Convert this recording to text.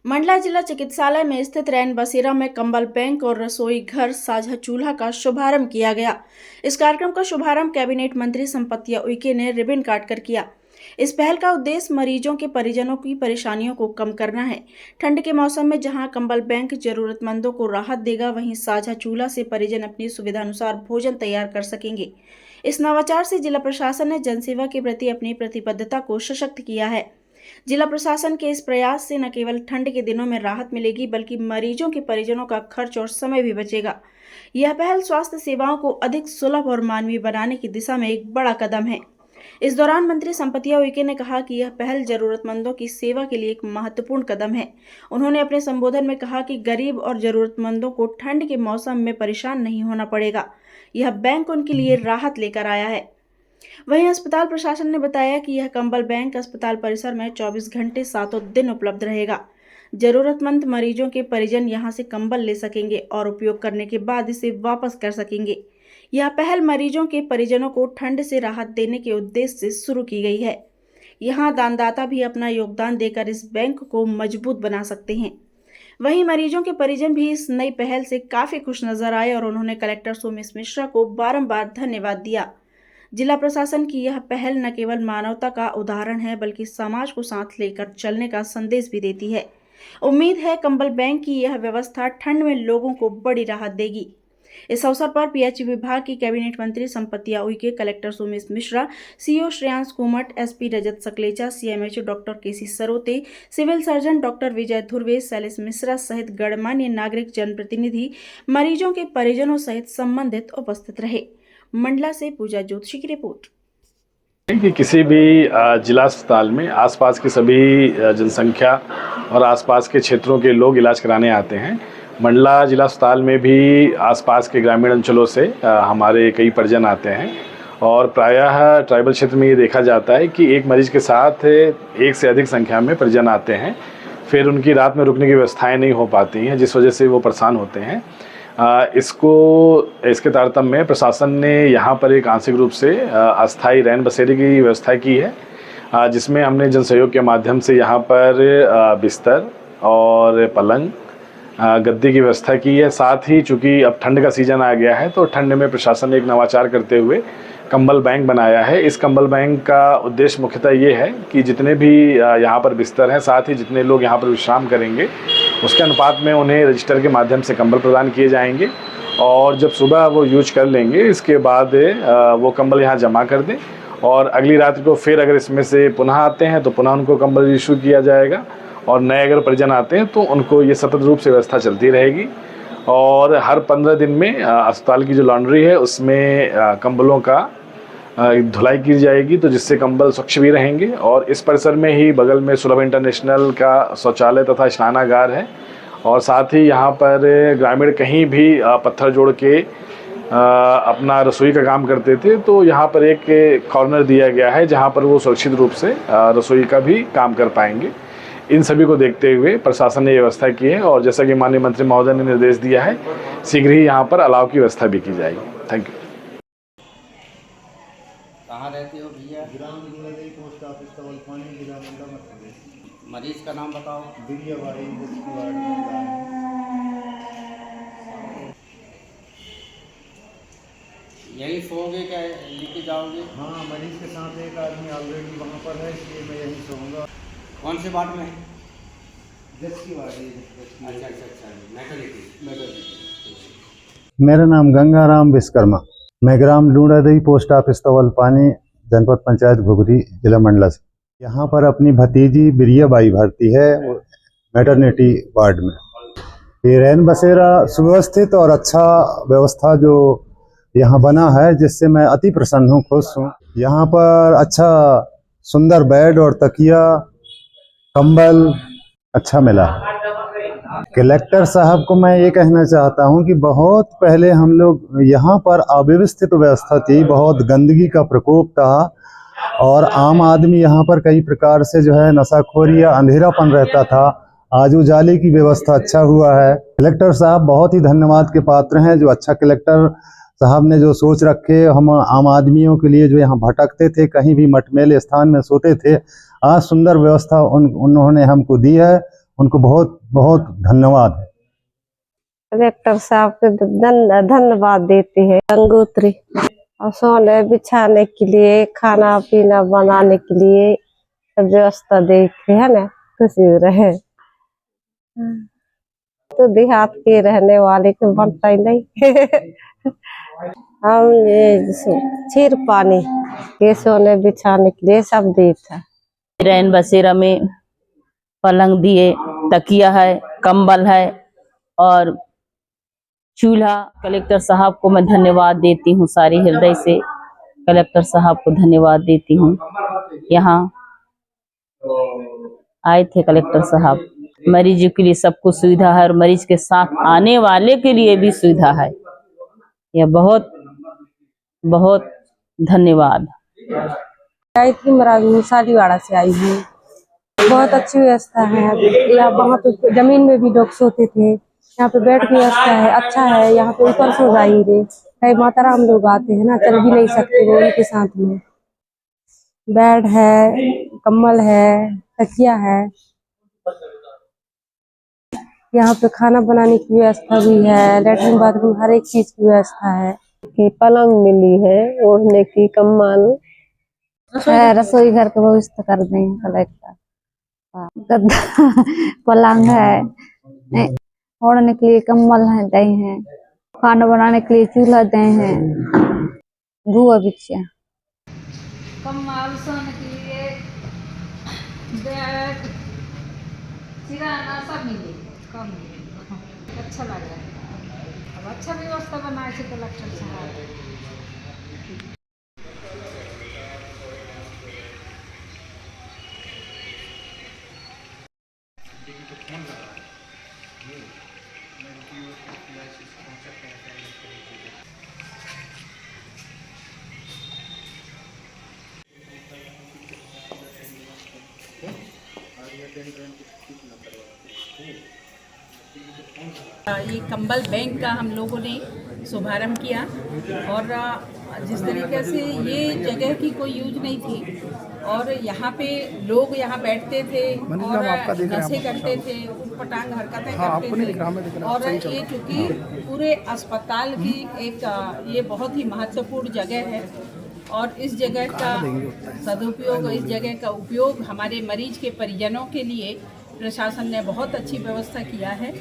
मंडला जिला चिकित्सालय में स्थित रैन बसेरा में कंबल बैंक और रसोई घर साझा चूल्हा का शुभारंभ किया गया। इस कार्यक्रम का शुभारंभ कैबिनेट मंत्री संपतिया उइके ने रिबन काटकर किया। इस पहल का उद्देश्य मरीजों के परिजनों की परेशानियों को कम करना है। ठंड के मौसम में जहां कंबल बैंक जरूरतमंदों को राहत देगा, वहीं साझा चूल्हा से परिजन अपनी सुविधानुसार भोजन तैयार कर सकेंगे। इस नवाचार से जिला प्रशासन ने जनसेवा के प्रति अपनी प्रतिबद्धता को सशक्त किया है। जिला प्रशासन के इस प्रयास से न केवल ठंड के दिनों में राहत मिलेगी, बल्कि मरीजों के परिजनों का खर्च और समय भी बचेगा। यह पहल स्वास्थ्य सेवाओं को अधिक सुलभ और मानवीय बनाने की दिशा में एक बड़ा कदम है। इस दौरान मंत्री संपतिया उइके ने कहा कि यह पहल जरूरतमंदों की सेवा के लिए एक महत्वपूर्ण कदम है। उन्होंने अपने संबोधन में कहा कि गरीब और जरूरतमंदों को ठंड के मौसम में परेशान नहीं होना पड़ेगा। यह बैंक उनके लिए राहत लेकर आया है। वहीं अस्पताल प्रशासन ने बताया कि यह कंबल बैंक अस्पताल परिसर में 24 घंटे 7 दिन उपलब्ध रहेगा। जरूरतमंद मरीजों के परिजन यहां से कंबल ले सकेंगे और उपयोग करने के बाद इसे वापस कर सकेंगे। यह पहल मरीजों के परिजनों को ठंड से राहत देने के उद्देश्य से शुरू की गई है। यहां दानदाता भी अपना योगदान देकर इस बैंक को मजबूत बना सकते हैं। वहीं मरीजों के परिजन भी इस नई पहल से काफी खुश नजर आए और उन्होंने कलेक्टर सोमेश मिश्रा को बारंबार धन्यवाद दिया। जिला प्रशासन की यह पहल न केवल मानवता का उदाहरण है, बल्कि समाज को साथ लेकर चलने का संदेश भी देती है। उम्मीद है कंबल बैंक की यह व्यवस्था ठंड में लोगों को बड़ी राहत देगी। इस अवसर पर पीएचई विभाग की कैबिनेट मंत्री Sampatiya Uikey, collector Somesh Mishra, CO Shreyansh Kumat, SP Rajat Sakalecha, CMHO doctor K C Sarote, civil surgeon doctor Vijay Dhurve, Shailesh Mishra सहित गणमान्य नागरिक, जनप्रतिनिधि, मरीजों के परिजनों सहित संबंधित उपस्थित रहे। मंडला से पूजा ज्योतिषी की रिपोर्ट। कि किसी भी जिला अस्पताल में आसपास की सभी जनसंख्या और आसपास के क्षेत्रों के लोग इलाज कराने आते हैं। मंडला जिला अस्पताल में भी आसपास के ग्रामीण अंचलों से हमारे कई परिजन आते हैं और प्रायः ट्राइबल क्षेत्र में ये देखा जाता है कि एक मरीज के साथ एक से अधिक संख्या में परिजन आते हैं। फिर उनकी रात में रुकने की व्यवस्थाएं नहीं हो पाती हैं, जिस वजह से वो परेशान होते हैं। इसके तारतम्य में प्रशासन ने यहाँ पर एक आंशिक रूप से अस्थायी रैन बसेरे की व्यवस्था की है, जिसमें हमने जन सहयोग के माध्यम से यहाँ पर बिस्तर और पलंग, गद्दे की व्यवस्था की है। साथ ही चूँकि अब ठंड का सीज़न आ गया है, तो ठंड में प्रशासन ने एक नवाचार करते हुए कंबल बैंक बनाया है। इस कंबल बैंक का उद्देश्य मुख्यतः ये है कि जितने भी यहाँ पर बिस्तर हैं, साथ ही जितने लोग यहाँ पर विश्राम करेंगे, उसके अनुपात में उन्हें रजिस्टर के माध्यम से कंबल प्रदान किए जाएंगे और जब सुबह वो यूज कर लेंगे, इसके बाद वो कंबल यहाँ जमा कर दें और अगली रात को फिर अगर इसमें से पुनः आते हैं तो पुनः उनको कंबल इशू किया जाएगा और नए अगर परिजन आते हैं तो उनको ये सतत रूप से व्यवस्था चलती रहेगी। और हर 15 दिन में अस्पताल की जो लॉन्ड्री है उसमें कंबलों का धुलाई की जाएगी, तो जिससे कंबल स्वच्छ भी रहेंगे। और इस परिसर में ही बगल में सुलभ इंटरनेशनल का शौचालय तथा स्नानागार है और साथ ही यहाँ पर ग्रामीण कहीं भी पत्थर जोड़ के अपना रसोई का काम करते थे, तो यहाँ पर एक कॉर्नर दिया गया है जहाँ पर वो सुरक्षित रूप से रसोई का भी काम कर पाएंगे। इन सभी को देखते हुए प्रशासन ने व्यवस्था की है और जैसा कि माननीय मंत्री महोदय ने निर्देश दिया है, शीघ्र ही यहाँ पर अलाव की व्यवस्था भी की जाएगी। Thank you. कहाँ रहते हो भैया? ग्राम दूरादेई पोस्ट ऑफिस तवलपानी, जिला मंडला, मध्य प्रदेश। मरीज का नाम बताओ। बिरियाबाड़ी इंडस्ट्री वार्ड में। यहीं सोओगे क्या लेके जाओगे? हाँ, मरीज के साथ एक आदमी ऑलरेडी वहाँ पर है, इसलिए मैं यहीं सोऊंगा। कौन से वार्ड में? जज की वार्ड है। अच्छा, मैटरनिटी। मेरा नाम गंगाराम विश्वकर्मा, मैं ग्राम डूंडादेई पोस्ट ऑफिस तवलपानी, जनपद पंचायत घुघरी, जिला मंडला से। यहाँ पर अपनी भतीजी बिरियाबाई भर्ती है मैटरनिटी वार्ड में। ये रैन बसेरा सुव्यवस्थित और अच्छा व्यवस्था जो यहाँ बना है, जिससे मैं अति प्रसन्न हूँ, खुश हूँ। यहाँ पर अच्छा सुंदर बेड और तकिया, कंबल अच्छा मिला। कलेक्टर साहब को मैं ये कहना चाहता हूं कि बहुत पहले हम लोग यहाँ पर अव्यवस्थित व्यवस्था थी, बहुत गंदगी का प्रकोप था और आम आदमी यहाँ पर कई प्रकार से जो है नशाखोरी या अंधेरापन रहता था। आज उजाले की व्यवस्था अच्छा हुआ है। कलेक्टर साहब बहुत ही धन्यवाद के पात्र हैं, जो अच्छा कलेक्टर साहब ने जो सोच रखे, हम आम आदमियों के लिए जो यहाँ भटकते थे, कहीं भी मटमेले स्थान में सोते थे, आज सुंदर व्यवस्था उन्होंने हमको दी है। उनको बहुत बहुत धन्यवाद है। कलेक्टर साहब को धन्यवाद देते हैं। गंगोत्री और सोने बिछाने के लिए, खाना पीना बनाने के लिए सब व्यवस्था देते हैं ना, खुशी रहे। तो देहात के रहने वाले को बनता ही नहीं। हम ये खीर पानी ये सोने बिछाने के लिए सब देता है। रैन बसेरा में पलंग दिए, तकिया है, कंबल है और चूल्हा। कलेक्टर साहब को मैं धन्यवाद देती हूँ, सारे हृदय से कलेक्टर साहब को धन्यवाद देती हूँ। यहाँ आए थे कलेक्टर साहब, मरीजों के लिए सब कुछ सुविधा है और मरीज के साथ आने वाले के लिए भी सुविधा है। यह बहुत बहुत धन्यवाद। आई थी शालीवाड़ा से आई हूँ। बहुत अच्छी व्यवस्था है यहाँ। वहाँ पे जमीन में भी लोग सोते थे, यहाँ पे बेड की व्यवस्था है, अच्छा है। यहाँ पे ऊपर सो जाएंगे, कई माताराम लोग आते हैं ना, चल भी नहीं सकते वो उनके साथ में। बेड है, कम्बल है, तकिया है। यहाँ पे खाना बनाने की व्यवस्था भी है, लेटरिन बाथरूम हर एक चीज की व्यवस्था है। कि पलंग मिली है, ओढ़ने की कम्बल है, रसोई घर की व्यवस्था कर दें कलेक्टर। गद्दा पलंग है, ओढ़ने के लिए कम्बल है, दे हैं, खाना बनाने के लिए चूल्हा दे हैं, धुआ बिछिया कम्बल सोने के लिए बेड सिराना सब मिले कम। अच्छा लग रहा है। अब अच्छा व्यवस्था बनाए थे कलेक्टर साहब। ये कंबल बैंक का हम लोगों ने शुभारंभ किया और जिस तरीके से ये जगह की कोई यूज नहीं थी और यहाँ पे लोग यहाँ बैठते थे और नशे करते थे, उटपटांग हरकतें करते थे। और ये चूँकि पूरे अस्पताल की एक ये बहुत ही महत्वपूर्ण जगह है और इस जगह का सदुपयोग, इस जगह का उपयोग हमारे मरीज के परिजनों के लिए प्रशासन ने बहुत अच्छी व्यवस्था किया है।